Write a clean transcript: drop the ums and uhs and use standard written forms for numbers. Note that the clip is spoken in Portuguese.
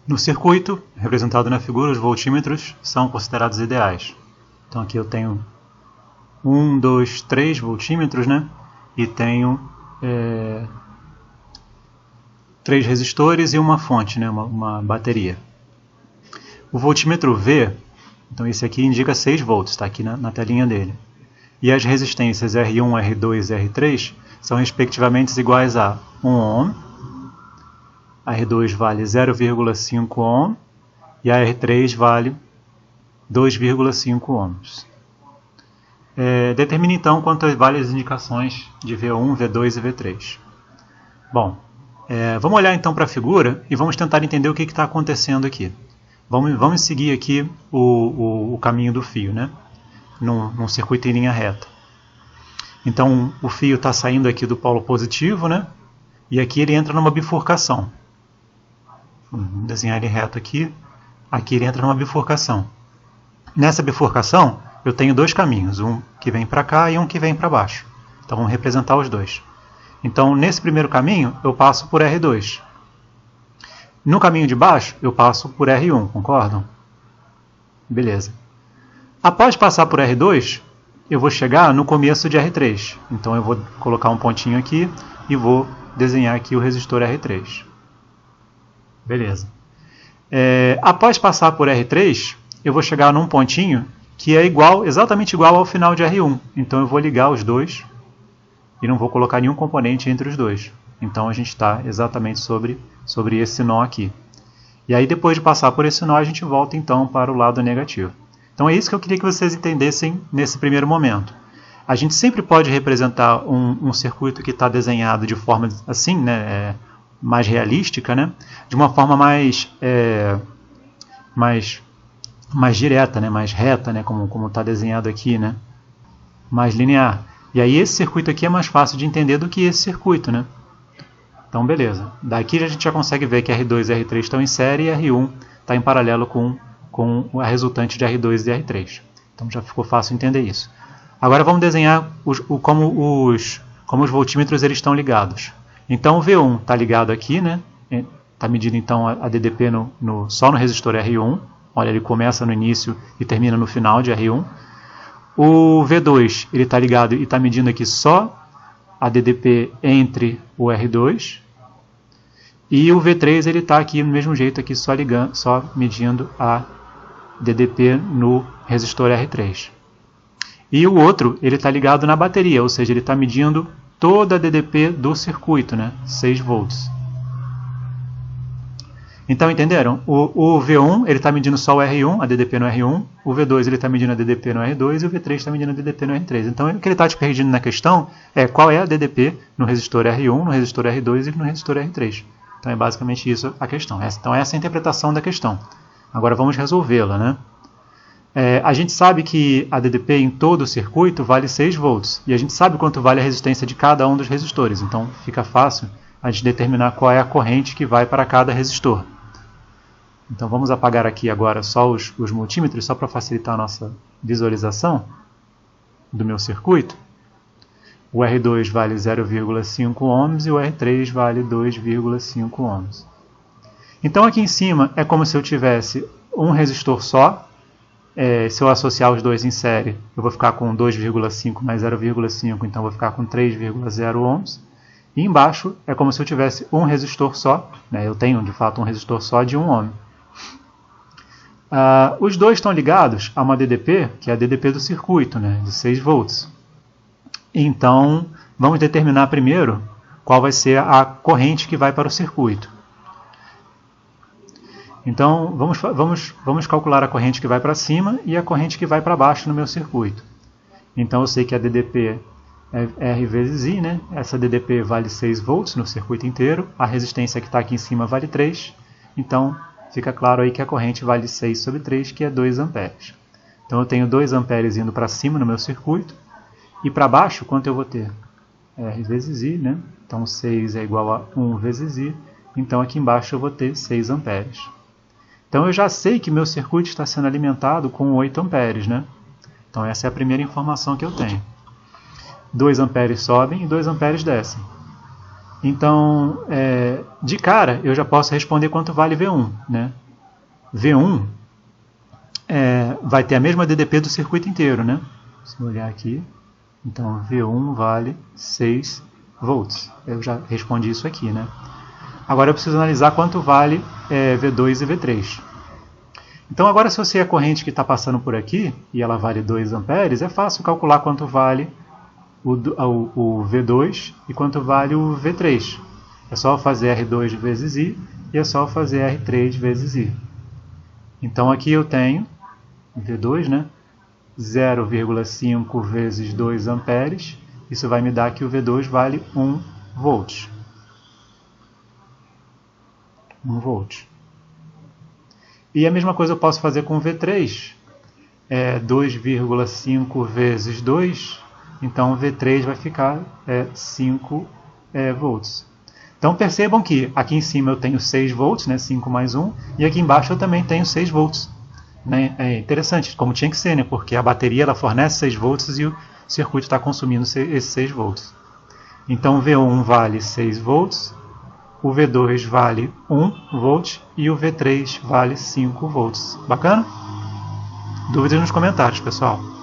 No circuito, representado na figura, os voltímetros são considerados ideais. Então aqui eu tenho 1, 2, 3 voltímetros, né? E tenho 3 resistores e uma fonte, né? uma bateria. O voltímetro V, então esse aqui indica 6 volts, está aqui na telinha dele. E as resistências R1, R2 e R3 são respectivamente iguais a 1 ohm, a R2 vale 0,5 ohm e a R3 vale 2,5 ohms. Determine então quanto vale as indicações de V1, V2 e V3. Bom, vamos olhar então para a figura e vamos tentar entender o que está acontecendo aqui. Vamos seguir aqui o caminho do fio, né? Num circuito em linha reta. Então o fio está saindo aqui do polo positivo, né? E aqui ele entra numa bifurcação. Vamos desenhar ele reto aqui. Aqui ele entra numa bifurcação. Nessa bifurcação eu tenho dois caminhos, um que vem para cá e um que vem para baixo. Então vamos representar os dois. Então nesse primeiro caminho eu passo por R2. No caminho de baixo eu passo por R1, concordam? Beleza. Após passar por R2, eu vou chegar no começo de R3. Então eu vou colocar um pontinho aqui e vou desenhar aqui o resistor R3. Beleza. Após passar por R3, eu vou chegar num pontinho que é exatamente igual ao final de R1. Então eu vou ligar os dois e não vou colocar nenhum componente entre os dois. Então a gente está exatamente sobre esse nó aqui. E aí depois de passar por esse nó, a gente volta então para o lado negativo. Então é isso que eu queria que vocês entendessem nesse primeiro momento. A gente sempre pode representar um circuito que está desenhado de forma assim, né, mais realística, né, de uma forma mais direta, né, mais reta, né, como está desenhado aqui, né, mais linear. E aí esse circuito aqui é mais fácil de entender do que esse circuito, né? Então beleza. Daqui a gente já consegue ver que R2 e R3 estão em série e R1 está em paralelo com a resultante de R2 e R3. Então já ficou fácil entender isso. Agora vamos desenhar como os voltímetros eles estão ligados. Então o V1 está ligado aqui, né? Está medindo então a DDP só no resistor R1. Olha, ele começa no início e termina no final de R1. O V2 ele está ligado e está medindo aqui só a DDP entre o R2. E o V3 ele está aqui do mesmo jeito, aqui só medindo a DDP no resistor R3. E o outro ele está ligado na bateria, ou seja, ele está medindo toda a DDP do circuito, né? 6 volts. Então entenderam? O V1 ele está medindo só o R1, a DDP no R1, o V2 ele está medindo a DDP no R2 e o V3 está medindo a DDP no R3. Então o que ele está te pedindo na questão é qual é a DDP no resistor R1, no resistor R2 e no resistor R3. Então é basicamente isso a questão. Então essa é a interpretação da questão. Agora vamos resolvê-la, né? A gente sabe que a DDP em todo o circuito vale 6 volts. E a gente sabe quanto vale a resistência de cada um dos resistores. Então fica fácil a gente determinar qual é a corrente que vai para cada resistor. Então vamos apagar aqui agora só os multímetros, só para facilitar a nossa visualização do meu circuito. O R2 vale 0,5 ohms e o R3 vale 2,5 ohms. Então aqui em cima é como se eu tivesse um resistor só. Se eu associar os dois em série, eu vou ficar com 2,5 mais 0,5, então eu vou ficar com 3,0 ohms. E embaixo é como se eu tivesse um resistor só, né? Eu tenho de fato um resistor só de 1 ohm. Os dois estão ligados a uma DDP, que é a DDP do circuito, né? De 6 volts. Então vamos determinar primeiro qual vai ser a corrente que vai para o circuito. Então vamos calcular a corrente que vai para cima e a corrente que vai para baixo no meu circuito. Então eu sei que a DDP é R vezes I, né? Essa DDP vale 6 volts no circuito inteiro, a resistência que está aqui em cima vale 3, então fica claro aí que a corrente vale 6 sobre 3, que é 2 amperes. Então eu tenho 2 amperes indo para cima no meu circuito, e para baixo quanto eu vou ter? R vezes I, né? Então 6 é igual a 1 vezes I, então aqui embaixo eu vou ter 6 amperes. Então eu já sei que meu circuito está sendo alimentado com 8 amperes, né? Então essa é a primeira informação que eu tenho. 2 amperes sobem e 2 amperes descem. Então, de cara, eu já posso responder quanto vale V1. Né? V1 vai ter a mesma DDP do circuito inteiro. Né? Se eu olhar aqui, então V1 vale 6 volts. Eu já respondi isso aqui. Né? Agora eu preciso analisar quanto vale V2 e V3. Então agora, se eu sei a corrente que está passando por aqui, e ela vale 2 amperes, é fácil calcular quanto vale o V2 e quanto vale o V3. É só fazer R2 vezes I e é só fazer R3 vezes I. Então aqui eu tenho V2, né? 0,5 vezes 2 amperes. Isso vai me dar que o V2 vale 1 volt. 1 volt. E a mesma coisa eu posso fazer com o V3. 2,5 vezes 2. Então o V3 vai ficar 5 volts. Então percebam que aqui em cima eu tenho 6 volts, né, 5 mais 1, e aqui embaixo eu também tenho 6 volts. Né? É interessante, como tinha que ser, né, porque a bateria ela fornece 6 volts e o circuito está consumindo esses 6 volts. Então o V1 vale 6 volts, o V2 vale 1 volt e o V3 vale 5 volts. Bacana? Dúvidas nos comentários, pessoal.